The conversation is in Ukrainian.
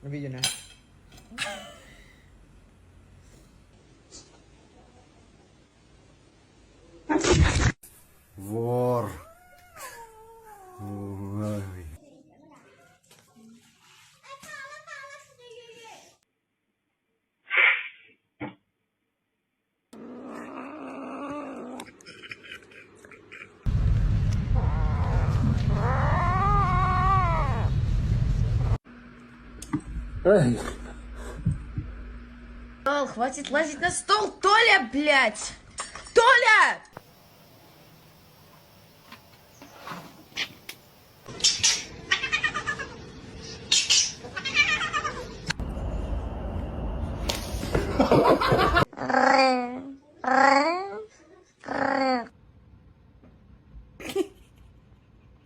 Видео на. Вор. Ой. Ай. Хватит лазить на стол, Толя, блядь! Толя! Ha ha ha ha!